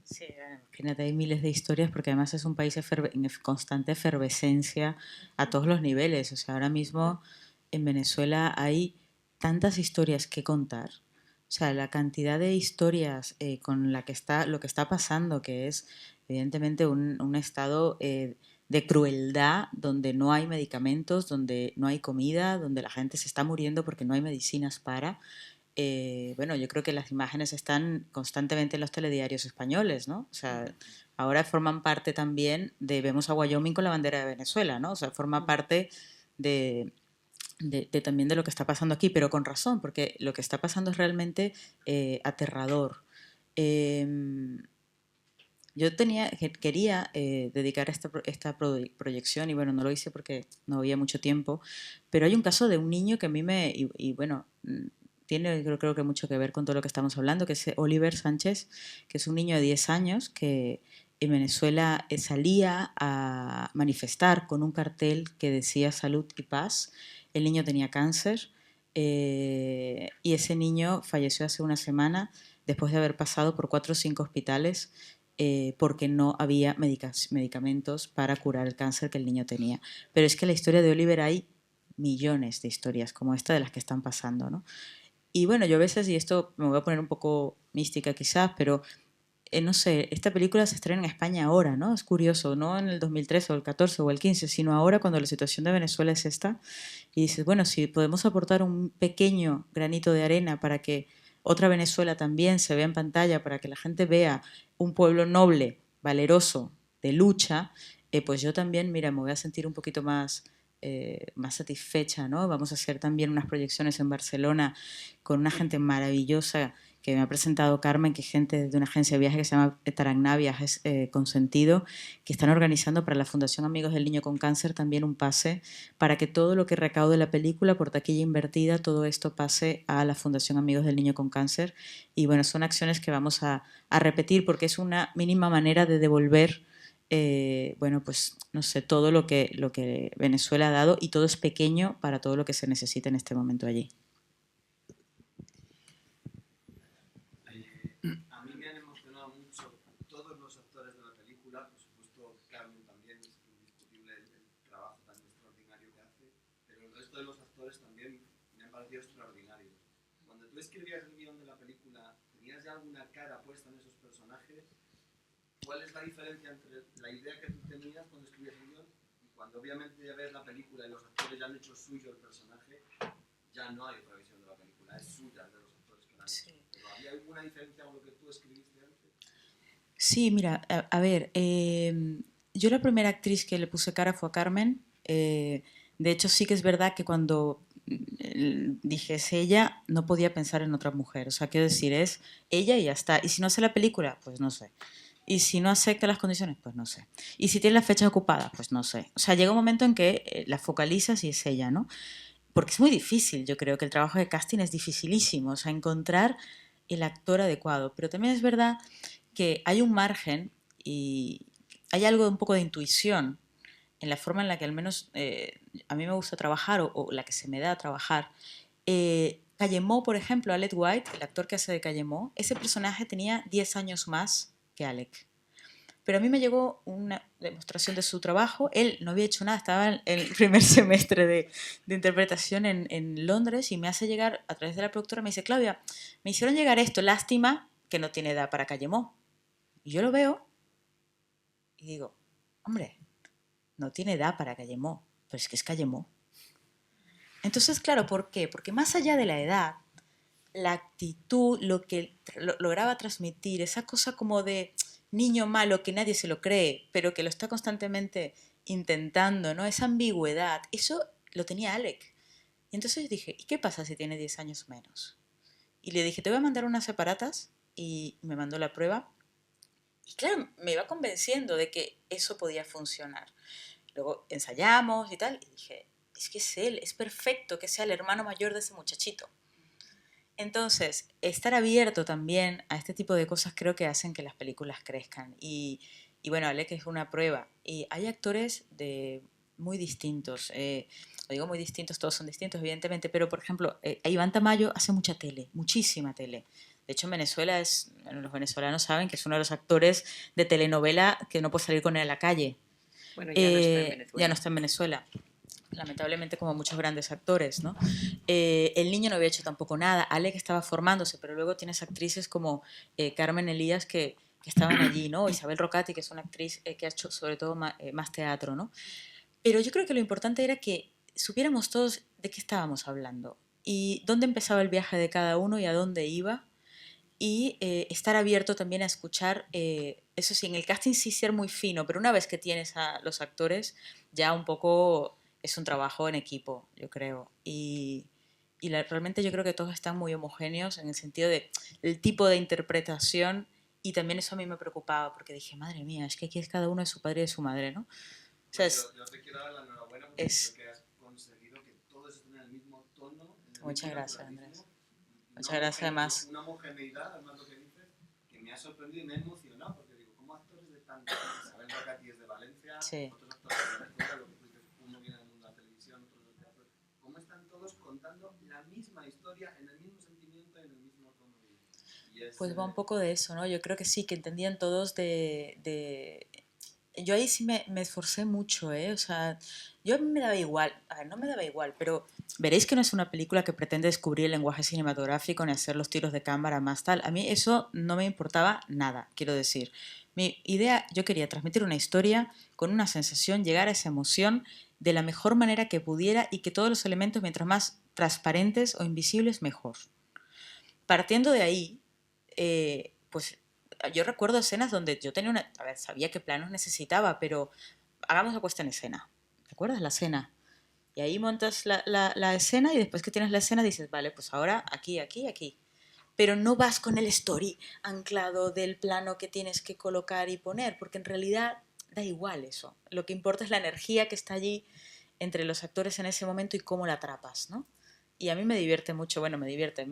sé. Sí, imagínate, hay miles de historias porque además es un país en constante efervescencia a todos los niveles. O sea, ahora mismo en Venezuela hay tantas historias que contar. O sea, la cantidad de historias con lo que está pasando, que es evidentemente un estado de crueldad donde no hay medicamentos, donde no hay comida, donde la gente se está muriendo porque no hay medicinas para. Bueno, yo creo que las imágenes están constantemente en los telediarios españoles, ¿no? O sea, ahora forman parte también vemos a Wyoming con la bandera de Venezuela, ¿no? O sea, forma parte de, también de lo que está pasando aquí, pero con razón, porque lo que está pasando es realmente aterrador. Eh, yo quería dedicar esta proyección y bueno, no lo hice porque no había mucho tiempo, pero hay un caso de un niño que a mí y bueno, tiene creo que mucho que ver con todo lo que estamos hablando, que es Oliver Sánchez, que es un niño de 10 años que en Venezuela salía a manifestar con un cartel que decía salud y paz. el niño tenía cáncer y ese niño falleció hace una semana después de haber pasado por 4 o 5 hospitales porque no había medicamentos para curar el cáncer que el niño tenía. Pero es que en la historia de Oliver hay millones de historias como esta de las que están pasando, ¿no? Y bueno, yo a veces, y esto me voy a poner un poco mística quizás, pero no sé, esta película se estrena en España ahora, ¿no? Es curioso, no en el 2013 o el 14 o el 15, sino ahora cuando la situación de Venezuela es esta. Y dices, bueno, si podemos aportar un pequeño granito de arena para que otra Venezuela también se vea en pantalla, para que la gente vea un pueblo noble, valeroso, de lucha, pues yo también, mira, me voy a sentir un poquito más satisfecha, ¿no? Vamos a hacer también unas proyecciones en Barcelona con una gente maravillosa que me ha presentado Carmen, que es gente de una agencia de viajes que se llama Taragná Viajes con Sentido, que están organizando para la Fundación Amigos del Niño con Cáncer también un pase para que todo lo que recaude la película por taquilla invertida, todo esto pase a la Fundación Amigos del Niño con Cáncer. Y bueno, son acciones que vamos a repetir porque es una mínima manera de devolver bueno, pues no sé, todo lo que Venezuela ha dado y todo es pequeño para todo lo que se necesita en este momento allí. A mí me han emocionado mucho todos los actores de la película, por supuesto Carmen también, es indiscutible el trabajo tan extraordinario que hace, pero el resto de los actores también me han parecido extraordinarios. Cuando tú escribías el guión de la película, ¿tenías ya alguna cara puesta en esos personajes? ¿Cuál es la diferencia entre la idea que tú tenías cuando escribías el guión y cuando obviamente ya ves la película y los actores ya han hecho suyo el personaje, ya no hay otra visión de la película, es suya de los actores que la han hecho? ¿Pero había alguna diferencia con lo que tú escribiste antes? Sí, mira, a ver, yo la primera actriz que le puse cara fue a Carmen. De hecho, sí que es verdad que cuando dije es ella, no podía pensar en otra mujer. O sea, quiero decir, es ella y ya está. Y si no hace la película, pues no sé. Y si no acepta las condiciones, pues no sé. Y si tiene las fechas ocupadas, pues no sé. O sea, llega un momento en que la focalizas y es ella, ¿no? Porque es muy difícil, yo creo que el trabajo de casting es dificilísimo, o sea, encontrar el actor adecuado. Pero también es verdad que hay un margen y hay algo de un poco de intuición en la forma en la que al menos a mí me gusta trabajar o la que se me da a trabajar. Cayemó, por ejemplo, Alec White, el actor que hace de Cayemó, ese personaje tenía 10 años más que Alec. Pero a mí me llegó una demostración de su trabajo. Él no había hecho nada, estaba en el primer semestre de interpretación en Londres y me hace llegar, a través de la productora, me dice, Claudia, me hicieron llegar esto, lástima que no tiene edad para Cayemó. Y yo lo veo y digo, hombre, no tiene edad para Cayemó, pero es que es Cayemó. Entonces, claro, ¿por qué? Porque más allá de la edad, la actitud, lo que lograba transmitir, esa cosa como de niño malo que nadie se lo cree, pero que lo está constantemente intentando, ¿no? Esa ambigüedad, eso lo tenía Alec. Y entonces dije, ¿y qué pasa si tiene 10 años menos? Y le dije, te voy a mandar unas separatas y me mandó la prueba. Y claro, me iba convenciendo de que eso podía funcionar. Luego ensayamos y tal, y dije, es que es él, es perfecto que sea el hermano mayor de ese muchachito. Entonces, estar abierto también a este tipo de cosas creo que hacen que las películas crezcan. Y bueno, Alec es una prueba. Y hay actores muy distintos. Lo digo muy distintos, todos son distintos, evidentemente, pero por ejemplo, Iván Tamayo hace mucha tele, muchísima tele. De hecho, en Venezuela bueno, los venezolanos saben que es uno de los actores de telenovela que no puede salir con él a la calle. Bueno, ya no está en Venezuela. Ya no está en Venezuela, lamentablemente, como muchos grandes actores, ¿no? El niño no había hecho tampoco nada, Alec estaba formándose, pero luego tienes actrices como Carmen Elías que estaban allí, ¿no? Isabel Rocati, que es una actriz que ha hecho sobre todo más teatro, ¿no? Pero yo creo que lo importante era que supiéramos todos de qué estábamos hablando y dónde empezaba el viaje de cada uno y a dónde iba, y estar abierto también a escuchar, eso sí, en el casting sí ser muy fino, pero una vez que tienes a los actores, ya un poco es un trabajo en equipo, yo creo. Realmente yo creo que todos están muy homogéneos en el sentido de el tipo de interpretación, y también eso a mí me preocupaba, porque dije, madre mía, es que aquí es cada uno de su padre y de su madre, ¿no? O sea, yo te quiero dar la enhorabuena porque creo que has conseguido que todos estén en el mismo tono. Muchas gracias, Andrés. Muchas gracias, además. Una homogeneidad, además lo que dices, que me ha sorprendido y me ha emocionado, porque digo, ¿cómo actores de tanto? Isabel Rocati es de Valencia, Sí. otros actores de Venezuela, lo que tú dices, uno viene del mundo de la televisión, otro del teatro. ¿Cómo esta todos contando la misma historia, en el mismo sentimiento y en el mismo tono de voz. Y es, Pues va un poco de eso, ¿no? Yo creo que sí, que entendían todos de... Yo ahí sí me esforcé mucho, ¿eh? O sea, yo a mí me daba igual, a ver, no me daba igual, pero veréis que no es una película que pretende descubrir el lenguaje cinematográfico ni hacer los tiros de cámara más tal. A mí eso no me importaba nada, quiero decir. Mi idea, yo quería transmitir una historia con una sensación, llegar a esa emoción de la mejor manera que pudiera y que todos los elementos, mientras más transparentes o invisibles, mejor. Partiendo de ahí, pues yo recuerdo escenas donde yo tenía una... A ver, sabía qué planos necesitaba, pero hagamos la puesta en escena. ¿Te acuerdas la escena? Y ahí montas la escena y después que tienes la escena dices, vale, pues ahora aquí, aquí, aquí. Pero no vas con el story anclado del plano que tienes que colocar y poner, porque en realidad da igual eso. Lo que importa es la energía que está allí entre los actores en ese momento y cómo la atrapas, ¿no? Y a mí me divierte mucho, bueno, me divierte,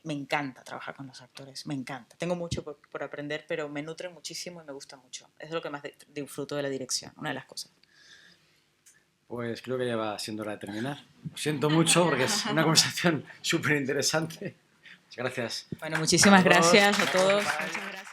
me encanta trabajar con los actores, me encanta. Tengo mucho por aprender, pero me nutre muchísimo y me gusta mucho. Es lo que más disfruto de la dirección, una de las cosas. Pues creo que ya va siendo hora de terminar. Lo siento mucho porque es una conversación súper interesante. Muchas gracias. Bueno, muchísimas A todos. gracias a todos. Muchas gracias.